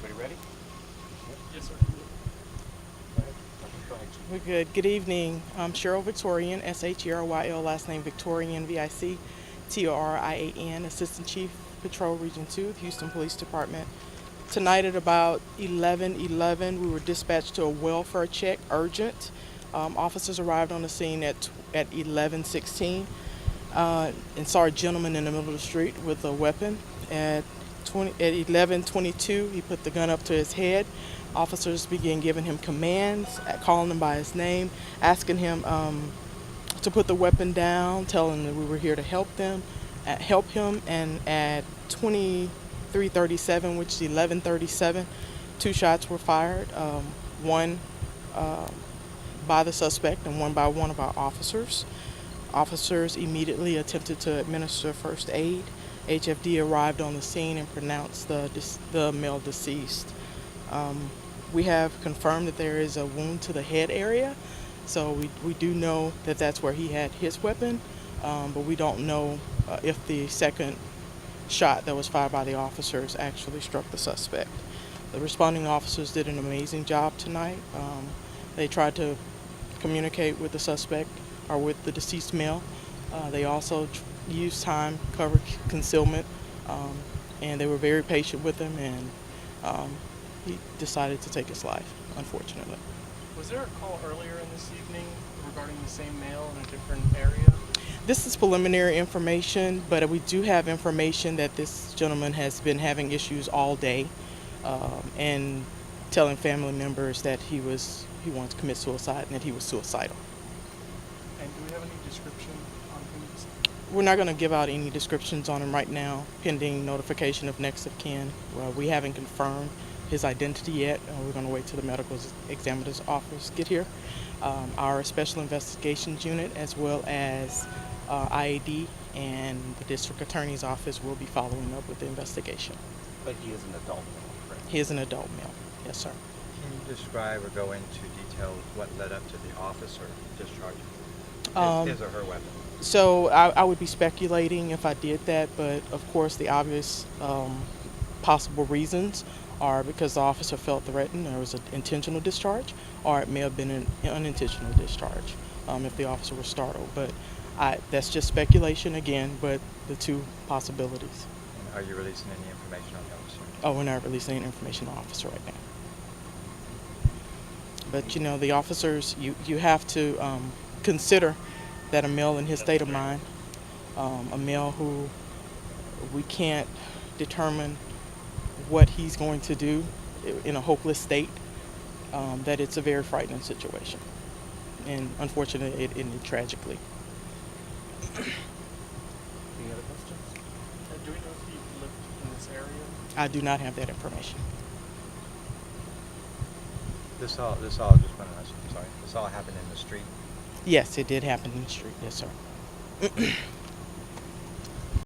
Everybody ready? Yes, sir. Go ahead. Go ahead. We're good. Good evening. I'm Cheryl Victorian, Sheryl, last name Victorian, Victorian, Assistant Chief Patrol Region 2, Houston Police Department. Tonight at about 11:11, we were dispatched to a welfare check, urgent. Officers arrived on the scene at 11:16 and saw a gentleman in the middle of the street with a weapon. At 11:22, he put the gun up to his head. Officers began giving him commands, calling him by his name, asking him to put the weapon down, telling him that we were here to help him. And at 23:37, which is 11:37, two shots were fired. One by the suspect and one by one of our officers. Officers immediately attempted to administer first aid. HFD arrived on the scene and pronounced the male deceased. We have confirmed that there is a wound to the head area, so we do know that that's where he had his weapon, but we don't know if the second shot that was fired by the officers actually struck the suspect. The responding officers did an amazing job tonight. They tried to communicate with the suspect or with the deceased male. They also used time, cover, concealment, and they were very patient with him, and he decided to take his life, unfortunately. Was there a call earlier in this evening regarding the same male in a different area? This is preliminary information, but we do have information that this gentleman has been having issues all day, and telling family members that he wanted to commit suicide and that he was suicidal. And do we have any description on who's? We're not going to give out any descriptions on him right now, pending notification of next of kin. We haven't confirmed his identity yet. We're going to wait till the medical examiner's office get here. Our Special Investigations Unit, as well as IAD and the District Attorney's Office, will be following up with the investigation. But he is an adult male, correct? He is an adult male. Yes, sir. Can you describe or go into detail what led up to the officer discharging his or her weapon? So I would be speculating if I did that, but of course the obvious possible reasons are because the officer felt threatened, there was an intentional discharge, or it may have been an unintentional discharge if the officer was startled. But that's just speculation again, but the two possibilities. And are you releasing any information on the officer? Oh, we're not releasing any information on the officer right now. But you know, the officers, you have to consider that a male in his state of mind, a male who we can't determine what he's going to do in a hopeless state, that it's a very frightening situation. And unfortunately, it ended tragically. Any other questions? Do we know if he lived in this area? I do not have that information. This all just want to ask, I'm sorry. This all happened in the street. Yes, it did happen in the street. Yes, sir.